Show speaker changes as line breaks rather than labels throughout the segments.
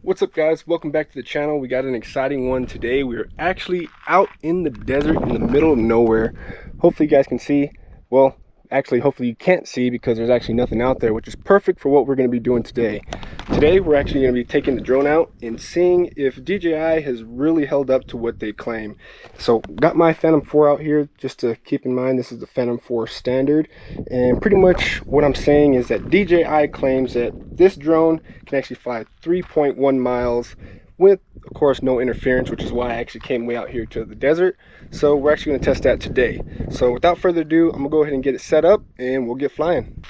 What's up, guys? Welcome back to the channel. We got an exciting one today. We're actually out in the desert in the middle of nowhere. Hopefully you guys can see. Well, actually hopefully you can't see because there's actually nothing out there, which is perfect for what we're going to be doing today. Today we're actually going to be taking the drone out and seeing if DJI has really held up to what they claim. So got my Phantom 4 out here, just to keep in mind this is the Phantom 4 standard, and pretty much what I'm saying is that DJI claims that this drone can actually fly 3.1 miles with, of course, no interference, which is why I actually came way out here to the desert. So we're actually going to test that today. So without further ado, I'm gonna go ahead and get it set up and we'll get flying.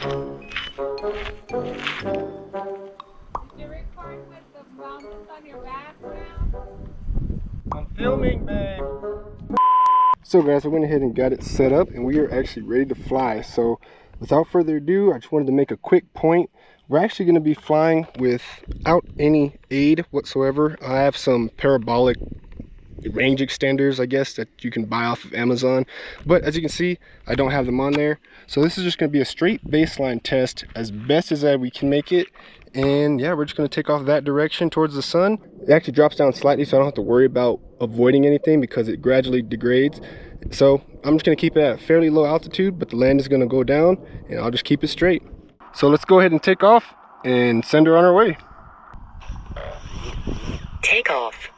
I'm filming, babe. So guys, I went ahead and got it set up and we are actually ready to fly. So without further ado, I just wanted to make a quick point. We're actually going to be flying without any aid whatsoever. I have some parabolic range extenders, I guess, that you can buy off of Amazon, but as you can see, I don't have them on there. So this is just going to be a straight baseline test as best as we can make it. And yeah, we're just going to take off that direction towards the sun. It actually drops down slightly, so I don't have to worry about avoiding anything because it gradually degrades. So I'm just going to keep it at a fairly low altitude, but the land is going to go down and I'll just keep it straight. So let's go ahead and take off and send her on her way.
Take off.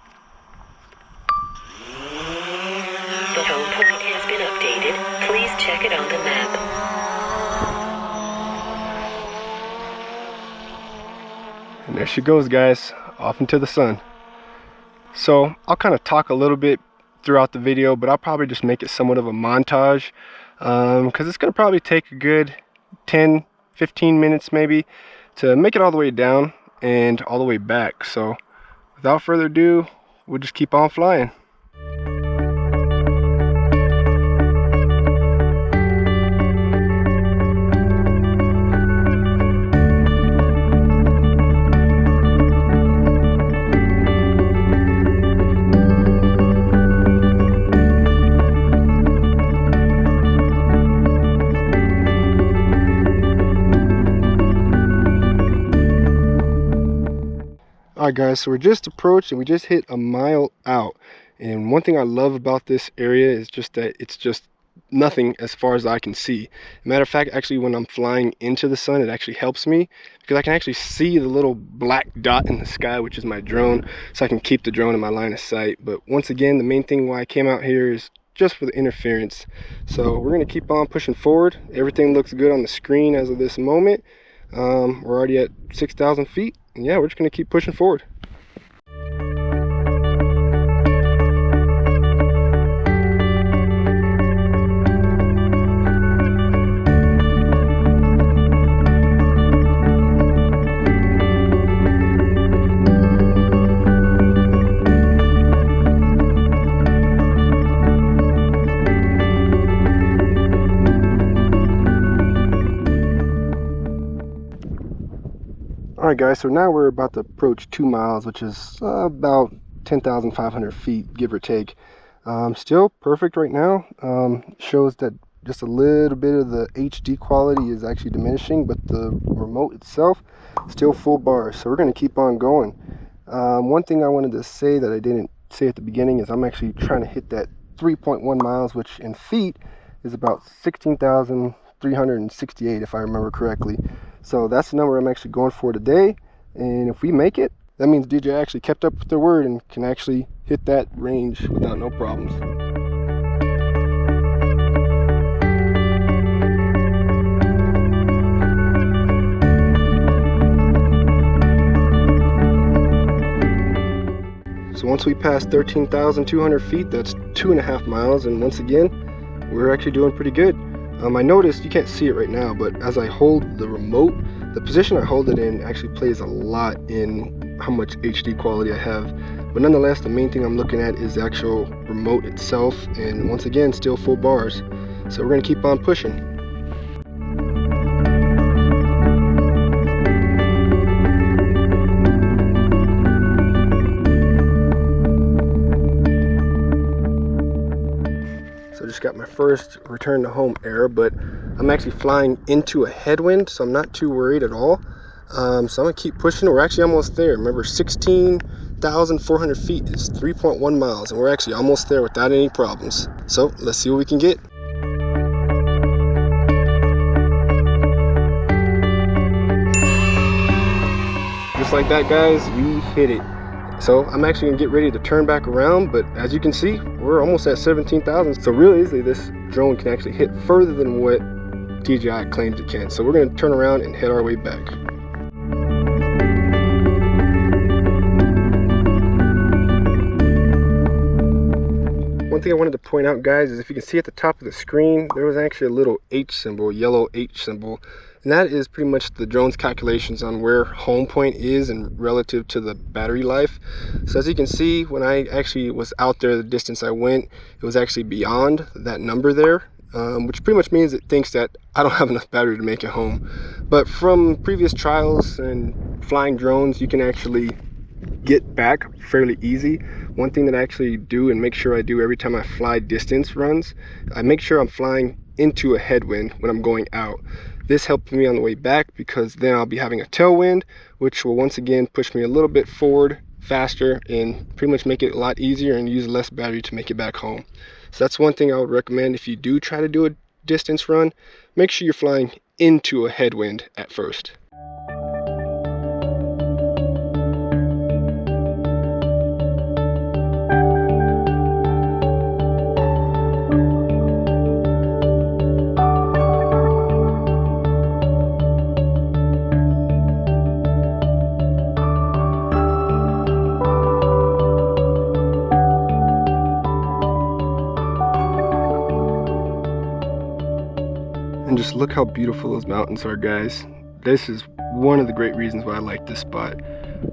The home point has been updated. Please check it on the map.
And there she goes, guys, off into the sun. So I'll kind of talk a little bit throughout the video, but I'll probably just make it somewhat of a montage because it's going to probably take a good 10-15 minutes maybe to make it all the way down and all the way back. So without further ado, we'll just keep on flying. Alright guys, so we're just approached and we just hit a mile out, and one thing I love about this area is just that it's just nothing as far as I can see. Matter of fact, actually when I'm flying into the sun, it actually helps me because I can actually see the little black dot in the sky, which is my drone, so I can keep the drone in my line of sight. But once again, the main thing why I came out here is just for the interference. So we're going to keep on pushing forward. Everything looks good on the screen as of this moment. We're already at 6,000 feet. And yeah, we're just going to keep pushing forward. Alright guys, so now we're about to approach 2 miles, which is about 10,500 feet, give or take. Still perfect right now. Shows that just a little bit of the HD quality is actually diminishing, but the remote itself still full bars. So we're going to keep on going. One thing I wanted to say that I didn't say at the beginning is I'm actually trying to hit that 3.1 miles, which in feet is about 16,368 if I remember correctly. So that's the number I'm actually going for today, and if we make it, that means DJI actually kept up with their word and can actually hit that range without no problems. So once we pass 13,200 feet, that's 2.5 miles, and once again, we're actually doing pretty good. I noticed, you can't see it right now, but as I hold the remote, the position I hold it in actually plays a lot in how much HD quality I have. But nonetheless, the main thing I'm looking at is the actual remote itself, and once again, still full bars. So we're going to keep on pushing. Just got my first return to home error, but I'm actually flying into a headwind, so I'm not too worried at all. So I'm gonna keep pushing. We're actually almost there. Remember, 16,400 feet is 3.1 miles, and we're actually almost there without any problems. So let's see what we can get. Just like that, guys, we hit it. So I'm actually gonna get ready to turn back around, but as you can see, we're almost at 17,000. So real easily, this drone can actually hit further than what DJI claims it can. So we're gonna turn around and head our way back. One thing I wanted to point out, guys, is if you can see at the top of the screen, there was actually a little H symbol, yellow H symbol. And that is pretty much the drone's calculations on where home point is and relative to the battery life. So as you can see, when I actually was out there, the distance I went, it was actually beyond that number there, which pretty much means it thinks that I don't have enough battery to make it home. But from previous trials and flying drones, you can actually get back fairly easy. One thing that I actually do and make sure I do every time I fly distance runs, I make sure I'm flying into a headwind when I'm going out. This helped me on the way back because then I'll be having a tailwind, which will once again push me a little bit forward faster and pretty much make it a lot easier and use less battery to make it back home. So that's one thing I would recommend if you do try to do a distance run. Make sure you're flying into a headwind at first. And just look how beautiful those mountains are, guys. This is one of the great reasons why I like this spot.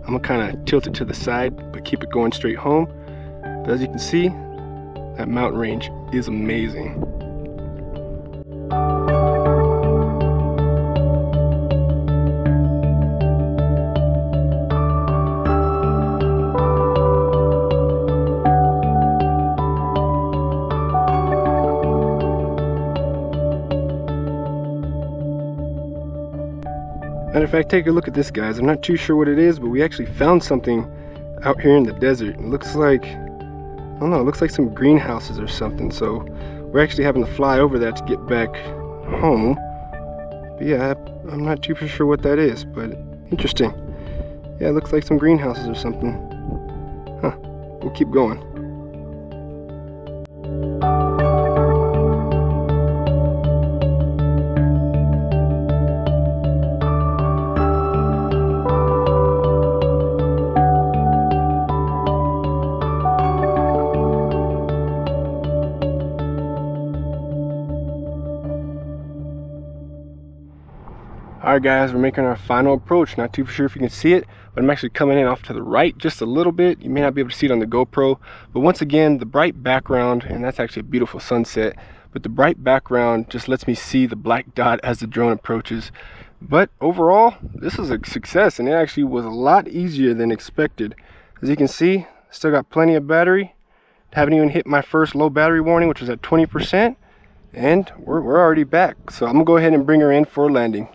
I'm gonna kind of tilt it to the side, but keep it going straight home. But as you can see, that mountain range is amazing. Matter of fact, take a look at this, guys. I'm not too sure what it is, but we actually found something out here in the desert. It looks like, I don't know, it looks like some greenhouses or something. So we're actually having to fly over that to get back home. But yeah, I'm not too sure what that is, but interesting. Yeah, it looks like some greenhouses or something. Huh, we'll keep going. Alright guys, we're making our final approach. Not too sure if you can see it, but I'm actually coming in off to the right just a little bit. You may not be able to see it on the GoPro, but once again, the bright background, and that's actually a beautiful sunset, but the bright background just lets me see the black dot as the drone approaches. But overall, this is a success, and it actually was a lot easier than expected. As you can see, still got plenty of battery. Haven't even hit my first low battery warning, which was at 20%, and we're already back. So I'm gonna go ahead and bring her in for a landing.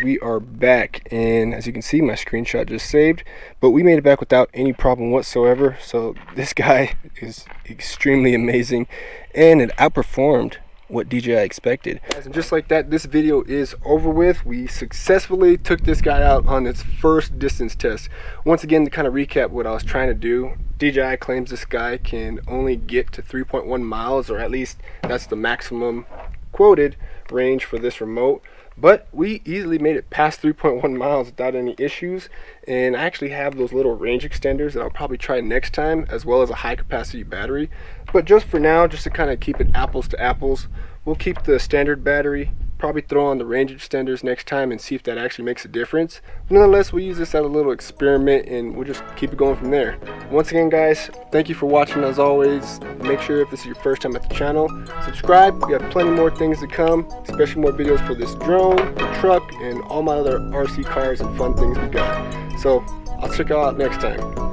We are back, and as you can see, my screenshot just saved, but we made it back without any problem whatsoever. So this guy is extremely amazing, and it outperformed what DJI expected. And just like that, this video is over with. We successfully took this guy out on its first distance test. Once again, to kind of recap what I was trying to do, DJI claims this guy can only get to 3.1 miles, or at least that's the maximum quoted range for this remote. But we easily made it past 3.1 miles without any issues, and I actually have those little range extenders that I'll probably try next time, as well as a high capacity battery. But just for now, just to kind of keep it apples to apples, we'll keep the standard battery probably throw on the range extenders next time and see if that actually makes a difference. But nonetheless, we'll use this as a little experiment and we'll just keep it going from there. Once again, guys, thank you for watching. As always, make sure if this is your first time at the channel, subscribe. We have plenty more things to come, especially more videos for this drone, the truck, and all my other RC cars and fun things we got. So I'll check y'all out next time.